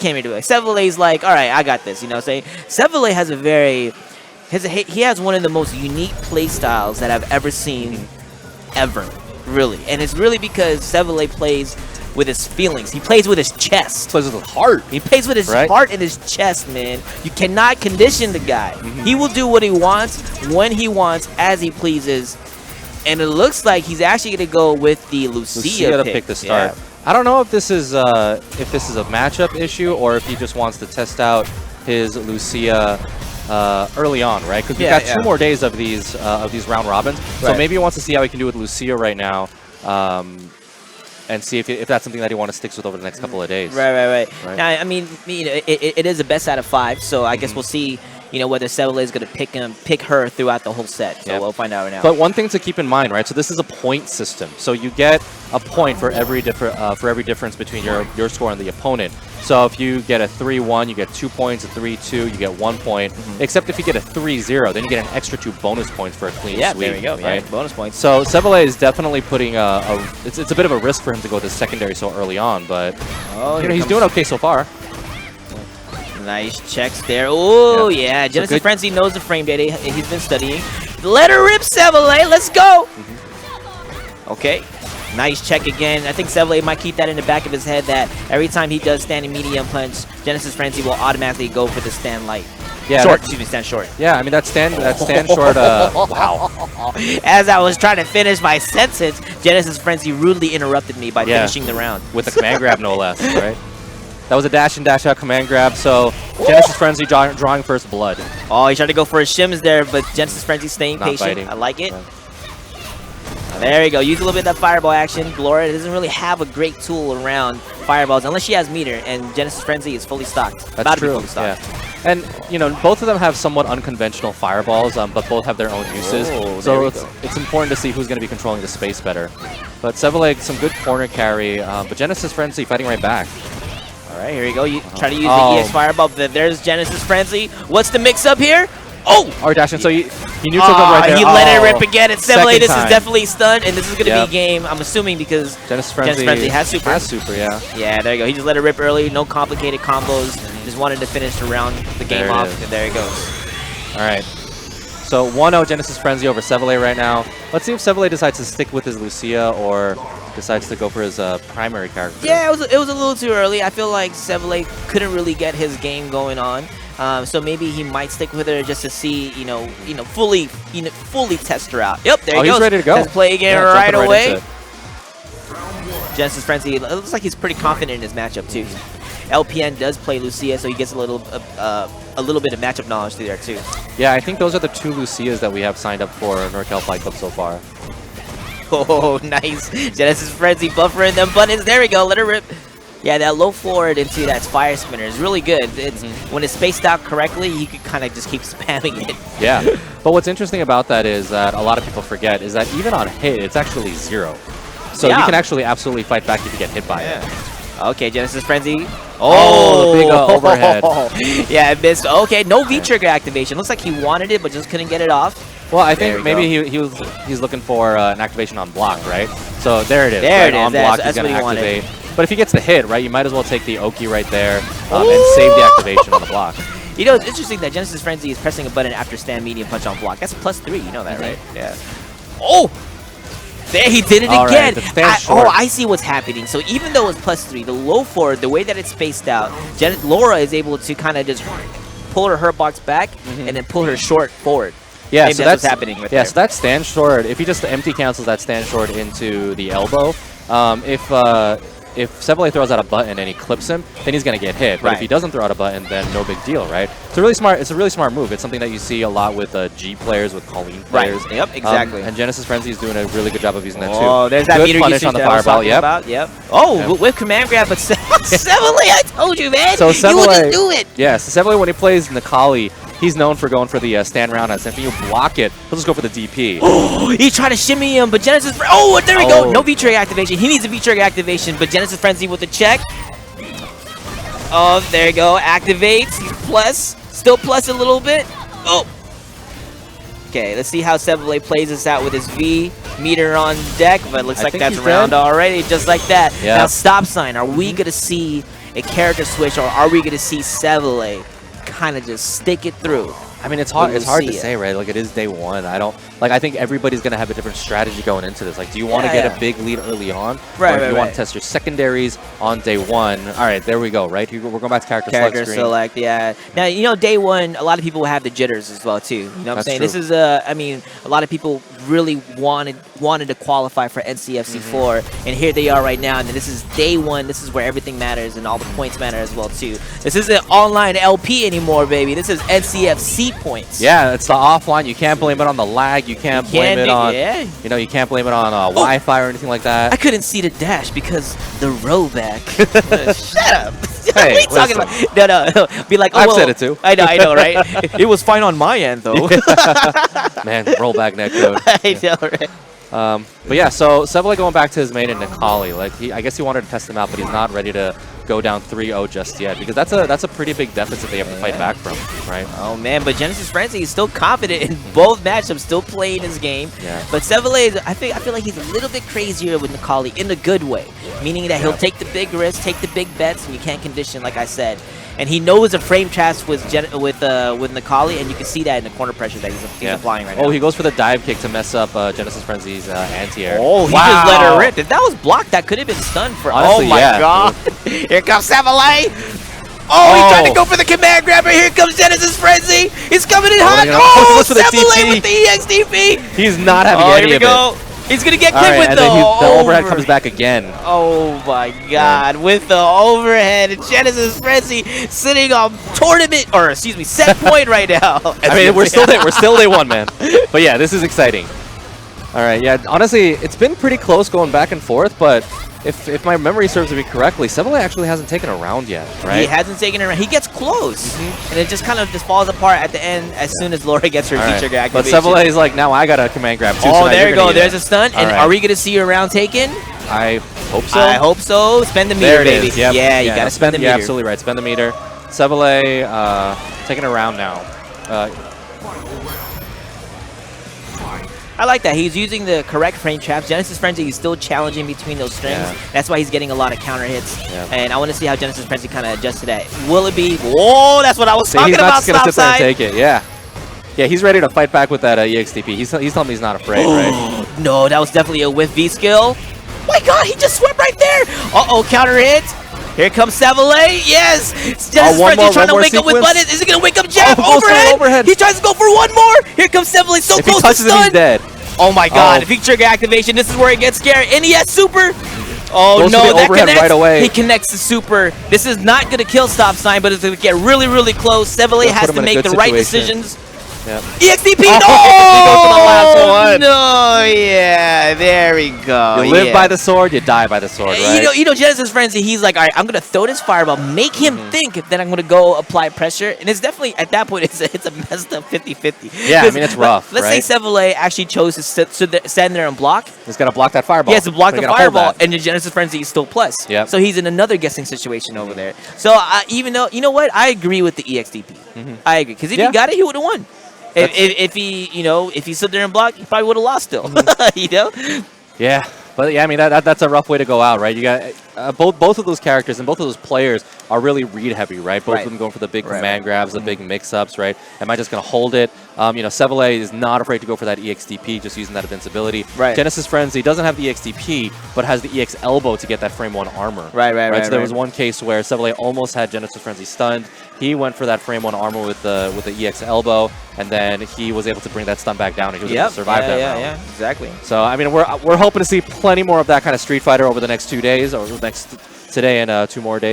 came here to it. Sevelei's like, all right, I got this. You know, say Sevelei has he has one of the most unique play styles that I've ever seen, ever, really. And it's really because Sevelei plays with his feelings. He plays with his chest. He plays with his heart. He plays with his heart and his chest, man. You cannot condition the guy. He will do what he wants, when he wants, as he pleases. And it looks like he's actually going to go with the Lucia to pick the start. Yeah. I don't know if this is a matchup issue or if he just wants to test out his Lucia early on, right? Because we've got 2 more days of these round robins. So maybe he wants to see how he can do with Lucia right now. And see if that's something that he wants to stick with over the next couple of days. Right. Now, I mean, you know, it is a best out of 5, so I guess we'll see, you know, whether Sevelei is going to pick her throughout the whole set. So we'll find out right now. But one thing to keep in mind, right? So this is a point system. So you get a point for every difference between your score and the opponent. So if you get a 3-1, you get 2 points. A 3-2, you get 1 point. Except if you get a 3-0, then you get an extra 2 bonus points for a clean sweep. There we go. Right? Bonus points. So Sevelei is definitely putting it's a bit of a risk for him to go to secondary so early on, but you know, he's doing okay so far. Nice checks there. Oh, yeah. GenesisFrenzy knows the frame data. He's been studying. Let her rip, Sevelei. Let's go. Okay. Nice check again. I think Sevelei might keep that in the back of his head that every time he does standing medium punch, GenesisFrenzy will automatically go for the stand light. Yeah, stand short. Yeah, I mean, that stand short, wow. As I was trying to finish my sentence, GenesisFrenzy rudely interrupted me by finishing the round. With a command grab, no less, right? That was a dash in, dash out command grab, so GenesisFrenzy drawing first blood. Oh, he tried to go for his shims there, but GenesisFrenzy staying Not patient. biting. I like it. There you go. Use a little bit of that fireball action. Gloria doesn't really have a great tool around fireballs unless she has meter, and GenesisFrenzy is fully stocked. That's true. Fully stocked. Yeah. And, you know, both of them have somewhat unconventional fireballs, but both have their own uses. So it's important to see who's going to be controlling the space better. But Sevelei, some good corner carry, but GenesisFrenzy fighting right back. All right, here we go. You try to use the EX Fireball. There's GenesisFrenzy. What's the mix-up here? Oh! Or dashing. So he neutral jump right there. He let it rip again. It's Sevelei. This is definitely stunned, and this is going to be game, I'm assuming, because GenesisFrenzy has super. Yeah, there you go. He just let it rip early. No complicated combos. Just wanted to finish the round, the game off, and there it goes. All right. So 1-0 GenesisFrenzy over Sevelei right now. Let's see if Sevelei decides to stick with his Lucia or decides to go for his primary character. Yeah, it was a little too early. I feel like Sevelei couldn't really get his game going on. So maybe he might stick with her just to see, fully test her out. Yep, there he goes. He's ready to go. Let's play again right away. GenesisFrenzy, it looks like he's pretty confident in his matchup too. LPN does play Lucia, so he gets a little bit of matchup knowledge through there too. Yeah, I think those are the 2 Lucias that we have signed up for NorCal Fight Club so far. Oh, nice. GenesisFrenzy buffering them buttons. There we go. Let her rip. Yeah, that low forward into that fire spinner is really good. It's when it's spaced out correctly, you can kind of just keep spamming it. Yeah, but what's interesting about that is that a lot of people forget is that even on hit, it's actually 0. So you can actually absolutely fight back if you get hit by it. Okay, GenesisFrenzy. Oh, big overhead. Yeah, it missed. Okay, no V-trigger activation. Looks like he wanted it, but just couldn't get it off. Well, I think maybe he's looking for an activation on block, right? So there it is. There it is. On block, he's going to activate. But if he gets the hit, right, you might as well take the Oki right there and save the activation on the block. You know, it's interesting that GenesisFrenzy is pressing a button after stand medium punch on block. That's +3. You know that, right? Yeah. Oh! There, he did it again. I see what's happening. So even though it's +3, the low forward, the way that it's spaced out, Laura is able to kind of just pull her box back and then pull her short forward. Yeah, maybe so that's what's happening with so that stand short, if he just empty cancels that stand short into the elbow, if Sevelei throws out a button and he clips him, then he's going to get hit. But if he doesn't throw out a button, then no big deal, right? It's a really smart move. It's something that you see a lot with G players, with Colleen players. Right. Yep, exactly. And GenesisFrenzy is doing a really good job of using that too. Oh, there's that meter punish on the fireball. Yep. Oh, with command grab, but Sevelei, I told you, man. So Sevelei, you would just do it. Yes, Sevelei, when he plays Necalli, he's known for going for the stand round. If you block it, he'll just go for the DP. Oh, he tried to shimmy him, but GenesisFrenzy. Oh, there we go. No V-trigger activation. He needs a V-trigger activation, but GenesisFrenzy with the check. Oh, there you go. Activates. He's plus. Still plus a little bit. Oh. Okay, let's see how Sevelei plays this out with his V. Meter on deck, but it looks like that's around already, just like that. Yeah. Now, stop sign. Are we going to see a character switch, or are we going to see Sevelei kind of just stick it through? I mean, it's hard. It's hard to say, right? Like, it is day one. I think everybody's gonna have a different strategy going into this. Like, do you want to get a big lead early on, or do you want to test your secondaries on day one? All right, there we go. Right, here we're going back to character select. Yeah. Now day one, a lot of people will have the jitters as well too. You know what I'm saying? True. This is I mean, a lot of people really wanted to qualify for NCFC4, and here they are right now. And this is day one. This is where everything matters, and all the points matter as well too. This isn't online LP anymore, baby. This is NCFC points. Yeah, it's the offline. You can't blame it on the lag. You can't blame it on, you can't blame it on Wi-Fi or anything like that. I couldn't see the dash because the rollback. Shut up. Hey, what are you talking about? No. Be like, I've said it too. I know, right? It was fine on my end, though. Man, rollback netcode. I know, right? But yeah, so Sevelei going back to his main in Necalli. Like, I guess he wanted to test him out, but he's not ready to go down 3-0 just yet, because that's a pretty big deficit they have to fight back from, right? Oh man, but GenesisFrenzy is still confident in both matchups, still playing his game. Yeah. But Sevelei, I feel like he's a little bit crazier with Necalli in a good way, meaning that he'll take the big risks, take the big bets, and you can't condition, like I said. And he knows the frame traps with Necalli, and you can see that in the corner pressure that he's applying right now. Oh, he goes for the dive kick to mess up GenesisFrenzy's anti-air. Oh, he just let her rip. If that was blocked, that could have been stunned for. Honestly, oh my god! Here comes Sevelei. Oh, he tried to go for the command grabber. Here comes GenesisFrenzy. He's coming in hot. Oh, Sevelei with the EXDP. He's not having any of it. He's going to get kicked with the overhead comes back again. Oh my god, with the overhead. GenesisFrenzy sitting on set point right now. I mean, we're still there. We're still day one, man. But yeah, this is exciting. All right, yeah, honestly, it's been pretty close going back and forth, but if my memory serves me correctly, Sevelei actually hasn't taken a round yet, right? He hasn't taken a round. He gets close, and it just kind of falls apart at the end as soon as Laura gets her V-trigger activation. But Sevelei is like, now I got a command grab too. Oh, so there you go. There's a stun. And are we going to see a round taken? I hope so. I hope so. Spend the meter, there it baby. Is. Yep. Yeah, you got to spend the meter. You're absolutely right. Spend the meter. Sevelei taking a round now. I like that. He's using the correct frame traps. GenesisFrenzy is still challenging between those strings. Yeah. That's why he's getting a lot of counter hits. Yeah. And I want to see how GenesisFrenzy kind of adjusts to that. Will it be? Whoa, that's what I was talking about. He's not just going to sit there and take it. Yeah. Yeah, he's ready to fight back with that EXDP. He's telling me he's not afraid, right? No, that was definitely a whiff V skill. My God, he just swept right there. Uh-oh, counter hit. Here comes Sevelei. Yes! GenesisFrenzy trying to wake up with buttons. Is he going to wake up Jeff? Overhead. He tries to go for one more. Here comes Sevelei. So close to stun. If he touches him, he's dead. Oh my God! V-trigger activation. This is where it gets scary. NES super. Oh goes no! That connects right away. He connects the super. This is not gonna kill stop sign, but it's gonna get really, really close. Sevelei has to make the right decisions. Yep. EXDP, no! He goes for the last one. No, yeah, there we go. You live by the sword, you die by the sword, right? You know, GenesisFrenzy, he's like, all right, I'm gonna throw this fireball, make him think that I'm gonna go apply pressure, and it's definitely at that point it's a messed up 50-50. Yeah, I mean it's rough. Let's say Sevelei actually chose to stand there and block. He's gotta block that fireball. He has to block the fireball, and the GenesisFrenzy is still plus. Yep. So he's in another guessing situation over there. So even though, you know what, I agree with the EXDP. I agree, because if he got it, he would have won. If he stood there and blocked, he probably would have lost still. You know? Yeah, but yeah, I mean that's a rough way to go out, right? You got both of those characters and both of those players are really read heavy, right? Both of them going for the big command grabs, the big mix-ups, right? Am I just gonna hold it? Sevelei is not afraid to go for that EXDP, just using that invincibility. Right. GenesisFrenzy doesn't have the EXDP, but has the EX elbow to get that frame 1 armor. Right. So there was one case where Sevelei almost had GenesisFrenzy stunned. He went for that frame 1 armor with the EX elbow, and then he was able to bring that stun back down, and he was able to survive that round. Yeah, exactly. So I mean, we're hoping to see plenty more of that kind of Street Fighter over the next 2 days, or today and 2 more days.